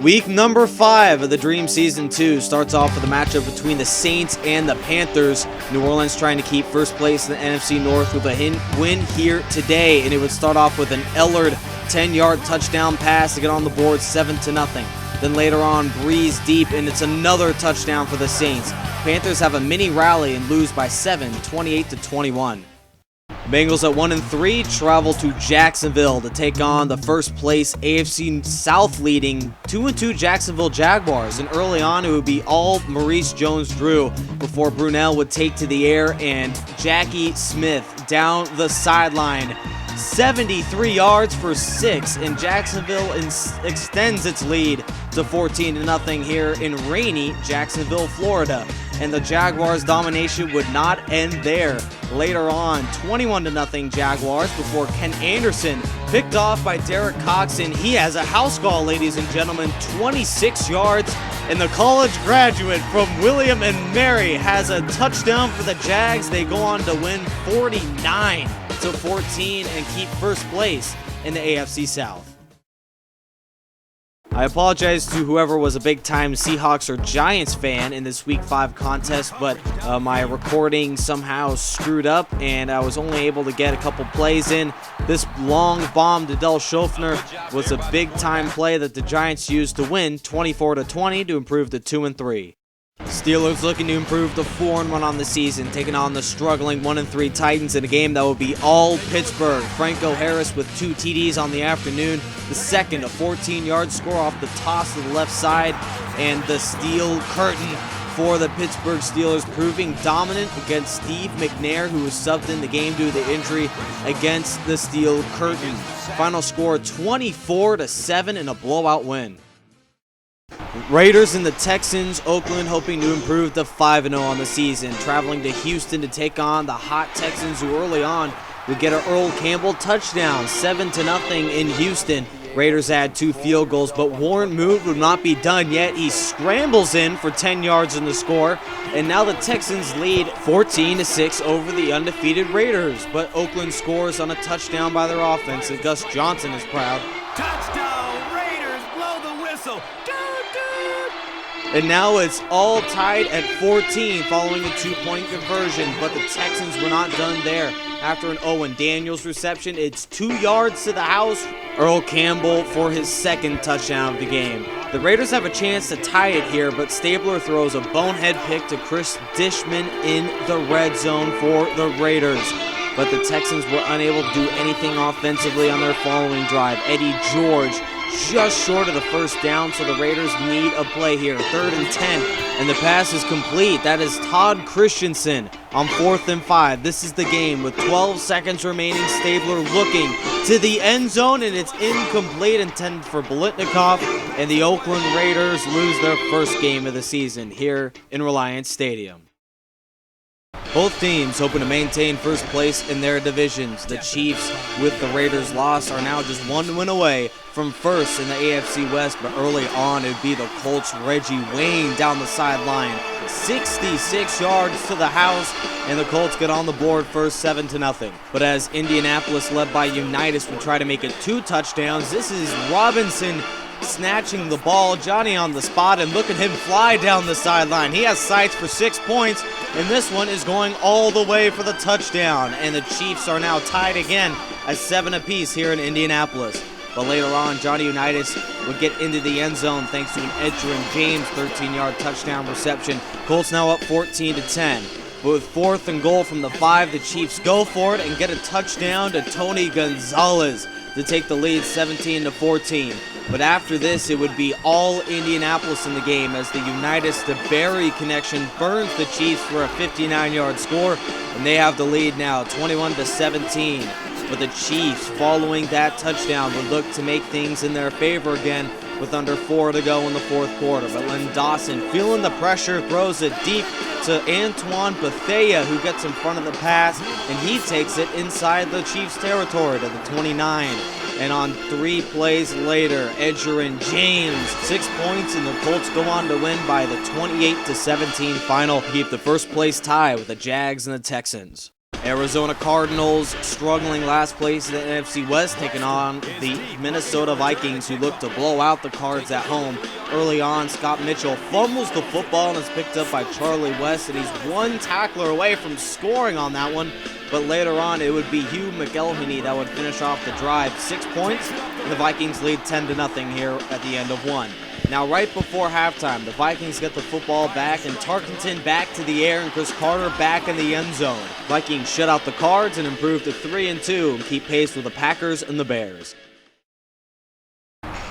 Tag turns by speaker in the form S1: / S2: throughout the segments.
S1: Week number 5 of the Dream Season 2 starts off with a matchup between the Saints and the Panthers. New Orleans trying to keep first place in the NFC North with a win here today, and it would start off with an Ellard 10-yard touchdown pass to get on the board 7-0. Then later on, Breeze deep, and it's another touchdown for the Saints. Panthers have a mini rally and lose by 7, 28-21. Bengals at 1-3 travel to Jacksonville to take on the first place AFC South leading 2-2 Jacksonville Jaguars. And early on, it would be all Maurice Jones-Drew before Brunell would take to the air and Jackie Smith down the sideline. 73 yards for 6, and Jacksonville extends its lead to 14-0 here in rainy Jacksonville, Florida. And the Jaguars' domination would not end there. Later on, 21-0 Jaguars before Ken Anderson picked off by Derek Cox, and he has a house call, ladies and gentlemen, 26 yards. And the college graduate from William and Mary has a touchdown for the Jags. They go on to win 49-14 and keep first place in the AFC South. I apologize to whoever was a big-time Seahawks or Giants fan in this Week 5 contest, but my recording somehow screwed up, and I was only able to get a couple plays in. This long bomb to Del Schofner was a big-time play that the Giants used to win 24-20 to improve to 2-3. Steelers looking to improve to 4-1 on the season, taking on the struggling 1-3 Titans in a game that will be all Pittsburgh. Franco Harris with 2 TDs on the afternoon. The second, a 14-yard score off the toss to the left side, and the steel curtain for the Pittsburgh Steelers, proving dominant against Steve McNair, who was subbed in the game due to the injury against the steel curtain. Final score 24-7 in a blowout win. Raiders and the Texans, Oakland hoping to improve to 5-0 on the season, traveling to Houston to take on the hot Texans, who early on would get an Earl Campbell touchdown, 7-0 in Houston. Raiders add 2 field goals, but Warren Moon would not be done yet. He scrambles in for 10 yards in the score, and now the Texans lead 14-6 over the undefeated Raiders. But Oakland scores on a touchdown by their offense, and Gus Johnson is proud.
S2: Touchdown, Raiders, blow the whistle.
S1: And now it's all tied at 14 following a 2-point conversion, but the Texans were not done there. After an Owen Daniels reception, it's 2 yards to the house. Earl Campbell for his second touchdown of the game. The Raiders have a chance to tie it here, but Stabler throws a bonehead pick to Chris Dishman in the red zone for the Raiders. But the Texans were unable to do anything offensively on their following drive. Eddie George just short of the first down, so the Raiders need a play here. 3rd and 10, and the pass is complete. That is Todd Christensen on 4th and 5. This is the game with 12 seconds remaining. Stabler looking to the end zone, and it's incomplete, intended for Bolitnikov, and the Oakland Raiders lose their first game of the season here in Reliance Stadium. Both teams hoping to maintain first place in their divisions. The Chiefs, with the Raiders' loss, are now just 1 win away from first in the AFC West, but early on it would be the Colts' Reggie Wayne down the sideline. 66 yards to the house, and the Colts get on the board first 7-0. But as Indianapolis, led by Unitas, would try to make it 2 touchdowns, this is Robinson snatching the ball. Johnny on the spot, and look at him fly down the sideline. He has sights for 6 points, and this one is going all the way for the touchdown. And the Chiefs are now tied again at 7 apiece here in Indianapolis. But later on, Johnny Unitas would get into the end zone thanks to an Edgerrin James 13-yard touchdown reception. Colts now up 14-10. But with 4th and goal from the 5, the Chiefs go for it and get a touchdown to Tony Gonzalez to take the lead 17-14. But after this, it would be all Indianapolis in the game as the Unitas to Barry connection burns the Chiefs for a 59-yard score, and they have the lead now 21-17. But the Chiefs, following that touchdown, would look to make things in their favor again with under 4 to go in the 4th quarter. But Len Dawson, feeling the pressure, throws it deep to Antoine Bethea, who gets in front of the pass, and he takes it inside the Chiefs' territory to the 29. And on 3 plays later, Edgerrin James, 6 points, and the Colts go on to win by the 28-17 final, keep the first place tie with the Jags and the Texans. Arizona Cardinals struggling last place in the NFC West, taking on the Minnesota Vikings, who look to blow out the Cards at home. Early on, Scott Mitchell fumbles the football and is picked up by Charlie West, and he's one tackler away from scoring on that one. But later on, it would be Hugh McElhenney that would finish off the drive. 6 points, and the Vikings lead 10-0 here at the end of one. Now, right before halftime, the Vikings get the football back, and Tarkenton back to the air, and Chris Carter back in the end zone. Vikings shut out the Cards and improve to 3-2 and keep pace with the Packers and the Bears.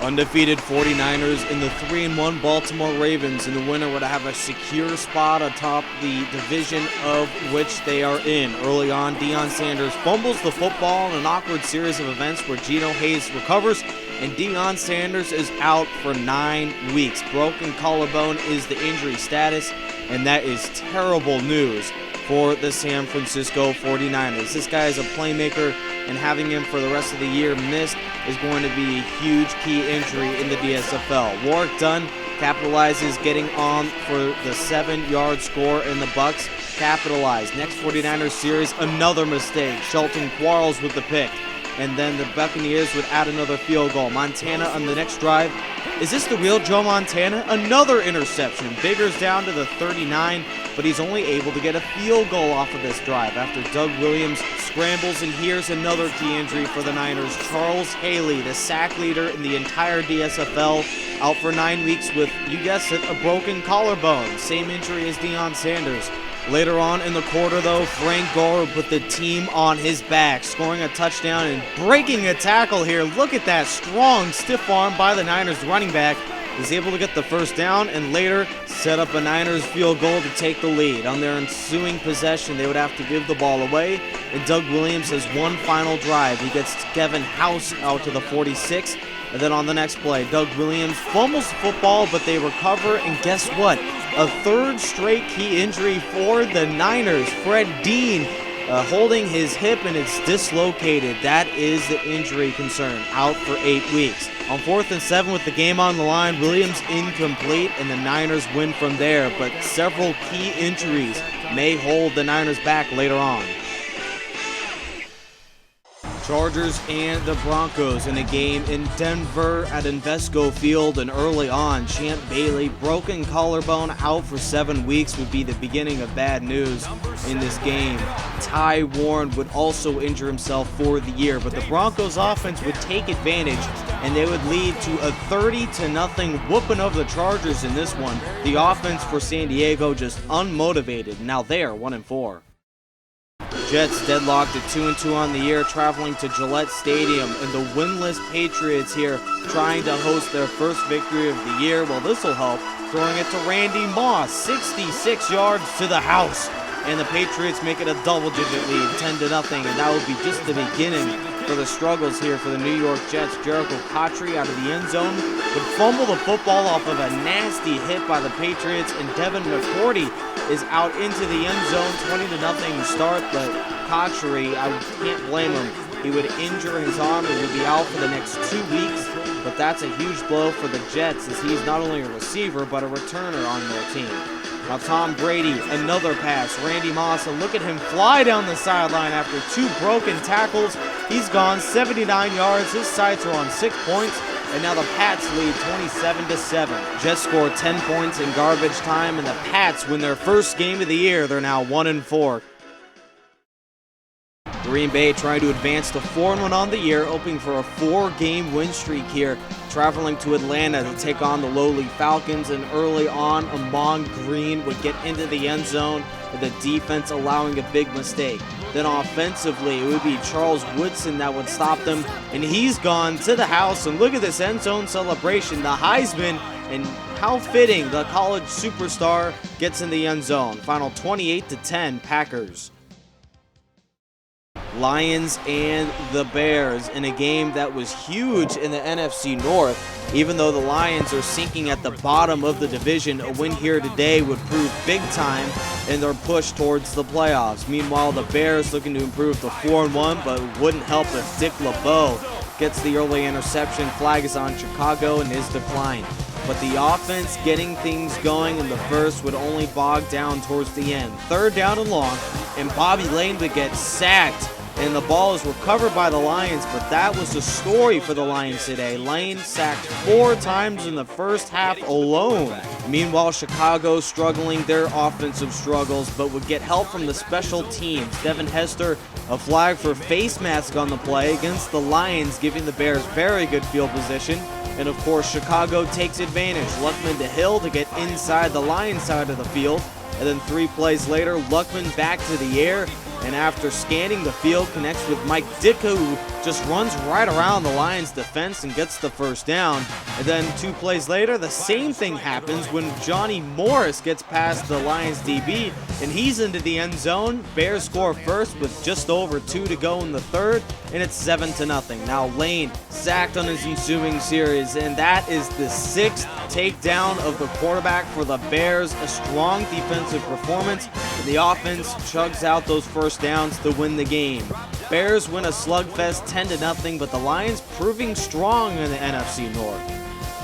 S1: Undefeated 49ers in the 3-1 Baltimore Ravens, and the winner would have a secure spot atop the division of which they are in. Early on, Deion Sanders fumbles the football in an awkward series of events where Geno Hayes recovers, and Deion Sanders is out for 9 weeks. Broken collarbone is the injury status, and that is terrible news for the San Francisco 49ers. This guy is a playmaker, and having him for the rest of the year missed is going to be a huge key injury in the DSFL. Warrick Dunn capitalizes, getting on for the 7-yard score, and the Bucs capitalize. Next 49ers series, another mistake. Shelton Quarles with the pick, and then the Buccaneers would add another field goal. Montana on the next drive. Is this the real Joe Montana? Another interception. Bigger's down to the 39, but he's only able to get a field goal off of this drive after Doug Williams scrambles, and here's another key injury for the Niners. Charles Haley, the sack leader in the entire DSFL, out for 9 weeks with, you guessed it, a broken collarbone. Same injury as Deion Sanders. Later on in the quarter, though, Frank Gore put the team on his back, scoring a touchdown and breaking a tackle here. Look at that strong, stiff arm by the Niners running back. He's able to get the first down and later set up a Niners field goal to take the lead. On their ensuing possession, they would have to give the ball away, and Doug Williams has one final drive. He gets Kevin House out to the 46, and then on the next play, Doug Williams fumbles the football, but they recover, and guess what? A third straight key injury for the Niners. Fred Dean holding his hip, and it's dislocated. That is the injury concern, out for 8 weeks. On 4th and 7 with the game on the line, Williams incomplete, and the Niners win from there, but several key injuries may hold the Niners back later on. Chargers and the Broncos in a game in Denver at Invesco Field, and early on, Champ Bailey, broken collarbone, out for 7 weeks, would be the beginning of bad news in this game. Ty Warren would also injure himself for the year, but the Broncos offense would take advantage, and they would lead to a 30-0 whooping of the Chargers in this one. The offense for San Diego just unmotivated. Now they are 1-4. Jets deadlocked at 2-2 on the year, traveling to Gillette Stadium, and the winless Patriots here trying to host their first victory of the year. Well, this will help, throwing it to Randy Moss, 66 yards to the house, and the Patriots make it a double-digit lead, 10-0, and that will be just the beginning for the struggles here for the New York Jets. Jericho Cotchery out of the end zone would fumble the football off of a nasty hit by the Patriots, and Devin McCourty is out into the end zone. 20-0 start, but Cotchery, I can't blame him. He would injure his arm and would be out for the next 2 weeks, but that's a huge blow for the Jets, as he's not only a receiver but a returner on their team. Now Tom Brady, another pass. Randy Moss, and look at him fly down the sideline after 2 broken tackles. He's gone 79 yards. His sights are on 6 points, and now the Pats lead 27-7. Jets score 10 points in garbage time, and the Pats win their first game of the year. They're now 1-4. Green Bay trying to advance to 4-1 on the year, hoping for a 4-game win streak here, traveling to Atlanta to take on the lowly Falcons. And early on, Amon Green would get into the end zone, with the defense allowing a big mistake. Then offensively, it would be Charles Woodson that would stop them, and he's gone to the house. And look at this end zone celebration, the Heisman, and how fitting, the college superstar gets in the end zone. Final 28-10 Packers. Lions and the Bears in a game that was huge in the NFC North. Even though the Lions are sinking at the bottom of the division, a win here today would prove big time in their push towards the playoffs. Meanwhile, the Bears looking to improve to 4-1, but wouldn't help if Dick LeBeau gets the early interception. Flag is on Chicago and is declined. But the offense getting things going in the first would only bog down towards the end. 3rd down and long, and Bobby Lane would get sacked, and the ball is recovered by the Lions, but that was the story for the Lions today. Lane sacked 4 times in the first half alone. Meanwhile, Chicago struggling their offensive struggles, but would get help from the special teams. Devin Hester, a flag for face mask on the play against the Lions, giving the Bears very good field position. And of course, Chicago takes advantage. Luckman to Hill to get inside the Lions side of the field. And then 3 plays later, Luckman back to the air. And after scanning the field, connects with Mike Ditka, who just runs right around the Lions defense and gets the first down. And then 2 plays later, the same thing happens when Johnny Morris gets past the Lions DB, and he's into the end zone. Bears score first with just over 2 to go in the third, and it's 7-0. Now Lane sacked on his ensuing series, and that is the 6th takedown of the quarterback for the Bears. A strong defensive performance, and the offense chugs out those first downs to win the game. Bears win a slugfest 10-0, but the Lions proving strong in the NFC North.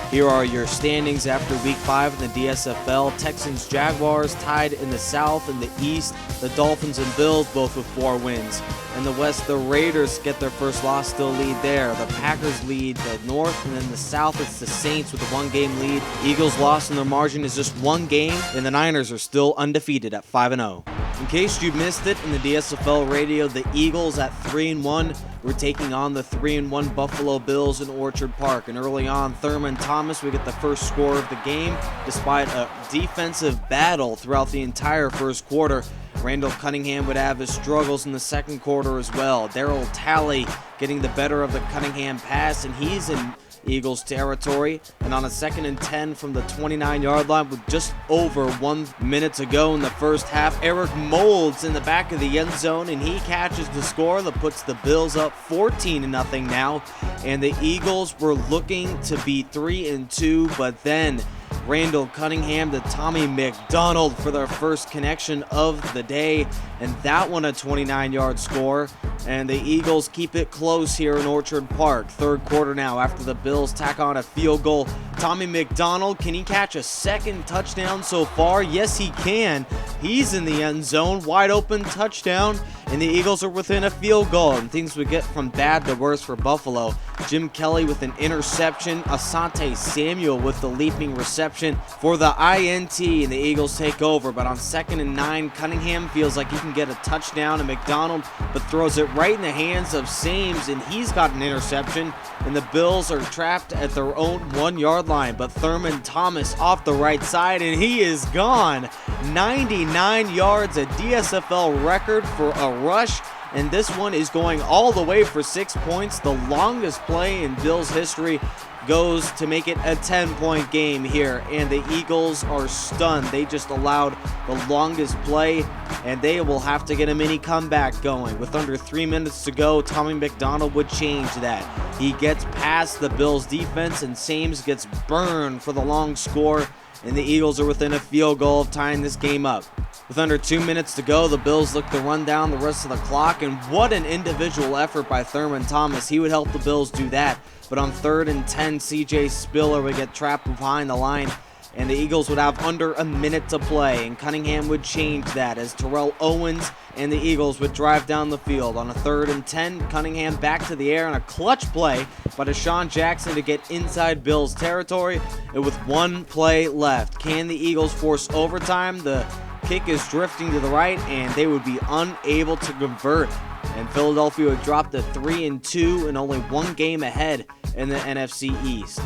S1: Here are your standings after Week 5 in the DSFL. Texans, Jaguars tied in the South. In the East, the Dolphins and Bills both with 4 wins. In the West, the Raiders get their first loss, still lead there. The Packers lead the North, and in the South, it's the Saints with a 1-game lead. Eagles lost, and their margin is just 1 game, and the Niners are still undefeated at 5-0. In case you missed it, in the DSFL radio, the Eagles at 3-1 were taking on the 3-1 Buffalo Bills in Orchard Park. And early on, Thurman Thomas would get the first score of the game, despite a defensive battle throughout the entire first quarter. Randall Cunningham would have his struggles in the second quarter as well. Darryl Talley getting the better of the Cunningham pass, and he's in Eagles territory. And on a 2nd and 10 from the 29-yard line with just over 1 minute to go in the first half, Eric Moulds in the back of the end zone, and he catches the score that puts the Bills up 14-0 now. And the Eagles were looking to be 3-2, but then Randall Cunningham to Tommy McDonald for their first connection of the day, and that one a 29-yard score. And the Eagles keep it close here in Orchard Park. 3rd quarter now after the Bills tack on a field goal. Tommy McDonald, can he catch a 2nd touchdown so far? Yes, he can. He's in the end zone, wide open touchdown, and the Eagles are within a field goal, and things would get from bad to worse for Buffalo. Jim Kelly with an interception, Asante Samuel with the leaping reception for the INT, and the Eagles take over. But on 2nd and 9, Cunningham feels like he can get a touchdown, and McDonald but throws it right in the hands of Sames, and he's got an interception, and the Bills are trapped at their own 1-yard line. But Thurman Thomas off the right side, and he is gone. 99 yards, a DSFL record for a rush, and this one is going all the way for 6 points. The longest play in Bills history goes to make it a 10-point game here, and the Eagles are stunned. They just allowed the longest play, and they will have to get a mini comeback going. With under 3 minutes to go, Tommy McDonald would change that. He gets past the Bills defense, and Sames gets burned for the long score, and the Eagles are within a field goal of tying this game up. With under 2 minutes to go, the Bills look to run down the rest of the clock, and what an individual effort by Thurman Thomas. He would help the Bills do that. But on 3rd and 10, CJ Spiller would get trapped behind the line, and the Eagles would have under a minute to play, and Cunningham would change that as Terrell Owens and the Eagles would drive down the field. On a 3rd and 10, Cunningham back to the air on a clutch play by Deshaun Jackson to get inside Bills territory, and with 1 play left. Can the Eagles force overtime? The kick is drifting to the right, and they would be unable to convert. And Philadelphia would drop to 3-2 and only 1 game ahead in the NFC East.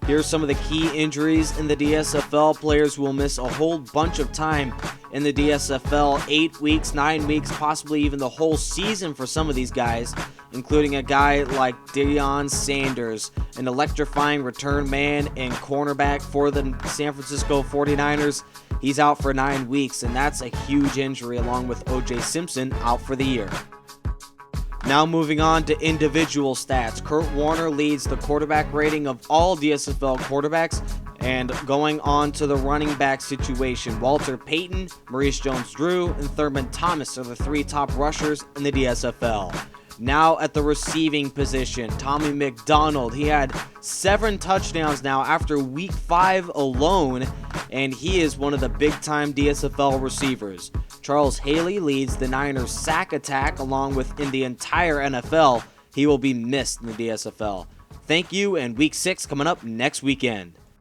S1: Here's some of the key injuries in the DSFL. Players will miss a whole bunch of time in the DSFL, 8 weeks, 9 weeks, possibly even the whole season for some of these guys, including a guy like Deion Sanders, an electrifying return man and cornerback for the San Francisco 49ers. He's out for 9 weeks, and that's a huge injury, along with O.J. Simpson out for the year. Now moving on to individual stats. Kurt Warner leads the quarterback rating of all DSFL quarterbacks. And going on to the running back situation, Walter Payton, Maurice Jones-Drew, and Thurman Thomas are the 3 top rushers in the DSFL. Now at the receiving position, Tommy McDonald. He had 7 touchdowns now after week 5 alone, and he is one of the big-time DSFL receivers. Charles Haley leads the Niners sack attack along with in the entire NFL. He will be missed in the DSFL. Thank you, and week 6 coming up next weekend.